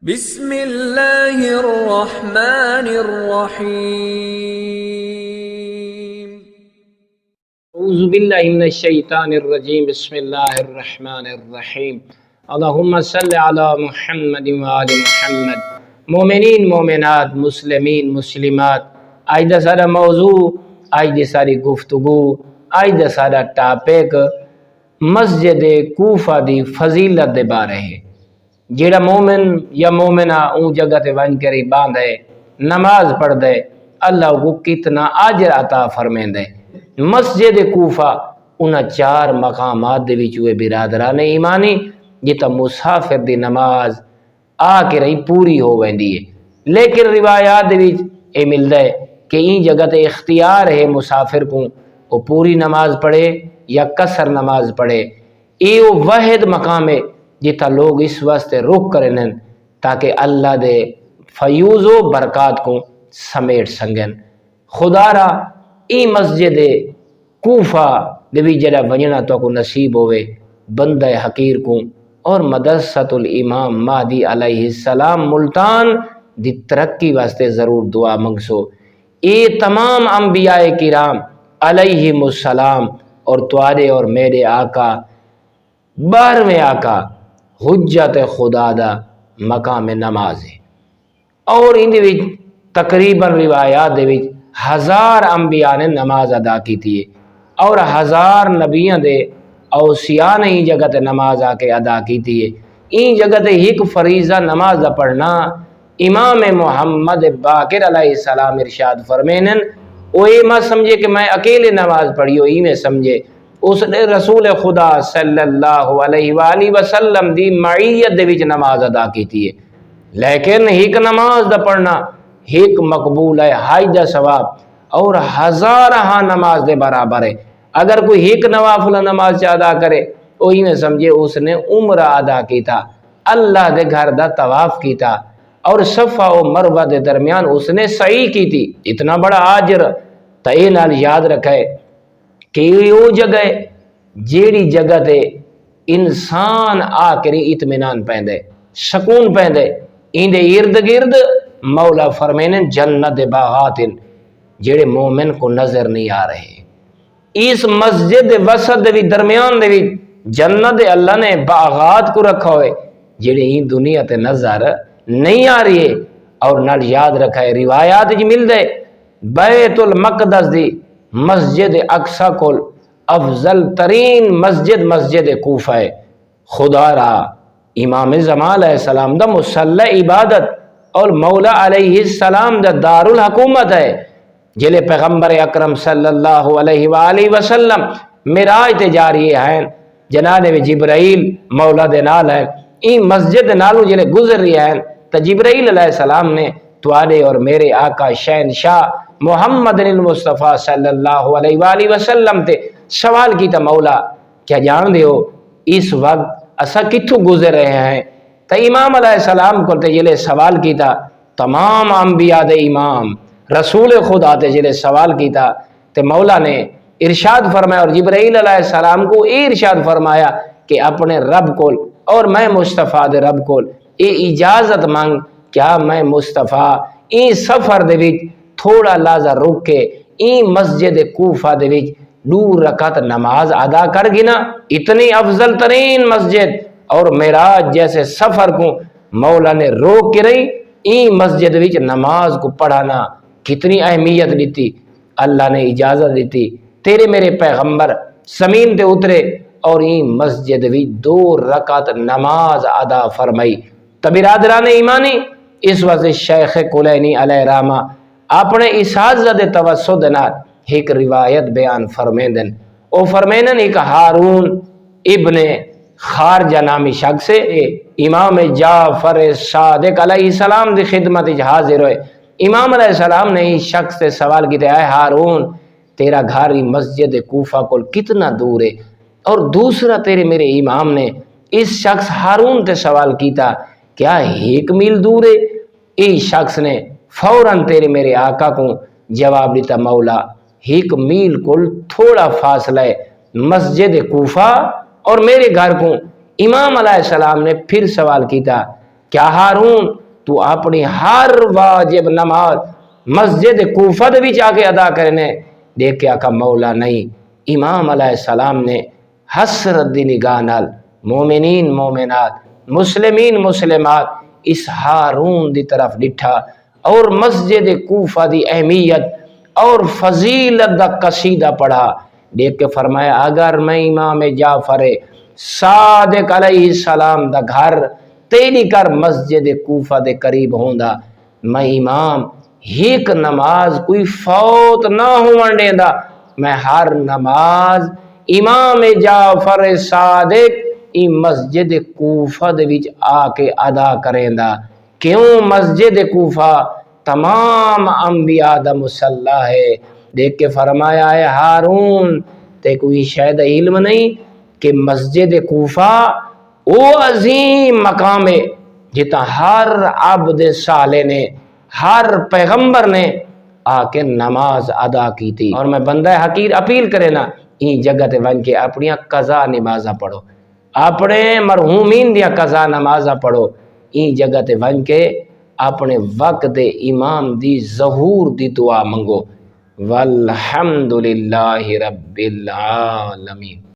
بسم اللہ الرحمن الرحیم اعوذ باللہ من الشیطان الرجیم بسم اللہ الرحمن الرحیم اللہم صلی علی محمد وآل محمد۔ مومنین مومنات، مسلمین مسلمات، آج دا سارا موضوع، آج دی ساری گفتگو، آج دا سارا ٹاپک مسجد کوفہ دی فضیلت دے بارے ہے۔ جیڑا مومن یا مومنہ اون جگہ تے ون کری باندھے نماز پڑھ دے، اللہ کو کتنا اجر عطا فرمیندے۔ مسجد کوفہ انہاں چار مقامات دے وچ ہوئے برادران ایمانی جتا مسافر دی نماز آ کے رہی پوری ہو ویندی ہے، لیکن روایات دے وچ اے ملدا ہے کہ این جگہ تے اختیار ہے مسافر کو وہ پوری نماز پڑھے یا قصر نماز پڑھے۔ اے وہ واحد مقام ہے جتا لوگ اس واسطے رک کرنن تاکہ اللہ دے فیوز و برکات کو سمیٹ سنگن۔ خدا را ای مسجد کوفہ دے بھی جڑا ونجنا تو کو نصیب ہوئے بندہ حقیر کو اور مدرسۃ الامام مہدی علیہ السلام ملتان دی ترقی واسطے ضرور دعا منگسو۔ اے تمام انبیاء کرام علیہم السلام اور تمہارے اور میرے آقا 12ویں آقا حجت خدا دا مقام نماز ہے، اور ان دے وچ تقریباً روایات دے وچ 1000 انبیاء نے نماز ادا کی تھی اور 1000 نبیاں دے اوصیاء نے این جگہ تے نماز آ کے ادا کی تھی۔ این جگہ تے ایک فریضہ نماز دا پڑھنا امام محمد باقر علیہ السلام ارشاد فرمینن، او اے ماں سمجھے کہ میں اکیلے نماز پڑھی ہو، میں سمجھے اس نے رسول خدا صلی اللہ علیہ وآلہ وسلم دی معیت دے وچ نماز ادا کی تھی، لیکن ایک نماز دا پڑھنا ایک مقبول ہے، حج دا ثواب اور 1000 نماز دے برابر ہے۔ اگر کوئی ایک نوافل نماز ادا کرے وہی میں سمجھے اس نے عمرہ ادا کیتا، اللہ دے گھر دا طواف کیتا اور صفا و مروہ دے درمیان اس نے سعی کی تھی۔ اتنا بڑا اجر تے نال یاد رکھے کہ وہ جگہ جیڑی جگہ تے انسان آ کر اطمینان پیندے، سکون پیندے، ان دے ارد گرد مولا فرمینے جنت باغات جیڑے مومن کو نظر نہیں آ رہے۔ اس مسجد وسط دے درمیان دے جنت اللہ نے باغات کو رکھا ہوئے جیڑے این دنیا تے نظر نہیں آ رہی ہے۔ اور نال یاد رکھا ہے روایات جی مل دے بیت المقدس دی مسجد اقصی کول افضل ترین مسجد مسجد کوفہ ہے۔ خدا را امام زمان علیہ السلام دا مصلی عبادت اور مولا علیہ السلام دا دار الحکومت ہے، جلے پیغمبر اکرم صلی اللہ علیہ وآلہ وسلم معراج تے جا رہی ہیں، جناب جبرائیل مولا دے نال ہے، این مسجد نالو جلے گزر رہی ہیں تو جبرائیل علیہ السلام نے تواڈے اور میرے آقا شہنشاہ محمد المصطفیٰ صلی اللہ علیہ وآلہ وسلم تے سوال کیتا، مولا کیا جان دے ہو اس وقت اسا کتھوں گزر رہے ہیں؟ تو امام علیہ السلام کو تے جلے سوال کیتا، تمام انبیاء دے امام رسول خدا تے جلے سوال کیتا تے مولا نے ارشاد فرمایا اور جبرائیل علیہ السلام کو اے ارشاد فرمایا کہ اپنے رب کول اور میں مصطفیٰ دے رب کول اے اجازت مانگ، کیا میں مصطفیٰ این سفر دے وچ تھوڑا لازا رک کے این مسجد کوفہ دے وچ 2 رکعت نماز ادا کر گنا؟ اتنی افضل ترین مسجد اور معراج جیسے سفر کو مولا نے روک کے رہی این مسجد وچ نماز کو پڑھانا کتنی اہمیت دیتی، اللہ نے اجازت دیتی، تیرے میرے پیغمبر زمین تے اترے اور این مسجد وچ 2 رکعت نماز ادا فرمائی۔ برادران ایمانی اس وجہ شیخ کلینی علیہ رحمہ اپنے اساتذہ دے توسط نال ایک روایت بیان فرمیندن، او فرمیندن ایک ہارون ابن خارجہ نامی شخص سے امام جعفر صادق علیہ السلام دی خدمت حاضر ہوئے۔ امام علیہ السلام نے اس شخص سے سوال کیتے، اے ہارون تیرا گھر مسجد کوفہ کو کتنا دور ہے؟ اور دوسرا تیرے میرے امام نے اس شخص ہارون تے سوال کیتا، کیا 1 میل دور ہے؟ اس شخص نے فوراً تیرے میرے آقا کو جواب دیتا، مولا 1 میل کو تھوڑا فاصلہ ہے مسجد کوفہ اور میرے گھر کو۔ امام علیہ السلام نے پھر سوال کیتا، کیا ہارون تو اپنی ہر واجب نماز مسجد کوفہ دے وچ آ کے ادا کرنے؟ دیکھیا کہ مولا نہیں، امام علیہ السلام نے حسرت دی نگاہ نال مومنین مومنات مسلمین مسلمات اس ہارون دی طرف ڈٹھا اور مسجد کوفہ دی اہمیت اور فضیلت دا قصیدہ پڑھا، دیکھ کے فرمایا اگر میں امام جعفر صادق علیہ السلام دا گھر تیری کر مسجد کوفہ دے قریب ہوندا، میں امام ایک نماز کوئی فوت نہ ہون دیندا، میں ہر نماز امام جعفر صادق ای مسجد کوفہ دے وچ آ کے ادا کریندا۔ کیوں مسجد کوفہ؟ تمام انبیاء دا مصلی ہے۔ دیکھ کے فرمایا ہے ہارون تے کوئی شاید علم نہیں کہ مسجد کوفہ او عظیم مقام ہے جتا ہر عبد صالح نے ہر پیغمبر نے آ کے نماز ادا کی تھی۔ اور میں بندہ حقیر اپیل کرے نا این جگہ تے ون کے اپنی قضا نمازہ پڑھو، اپنے مرحومین دیا قضا نمازہ پڑھو، این جگہ تے ون کے اپنے وقت دے امام دی ظہور دی دعا منگو۔ والحمدللہ رب العالمین۔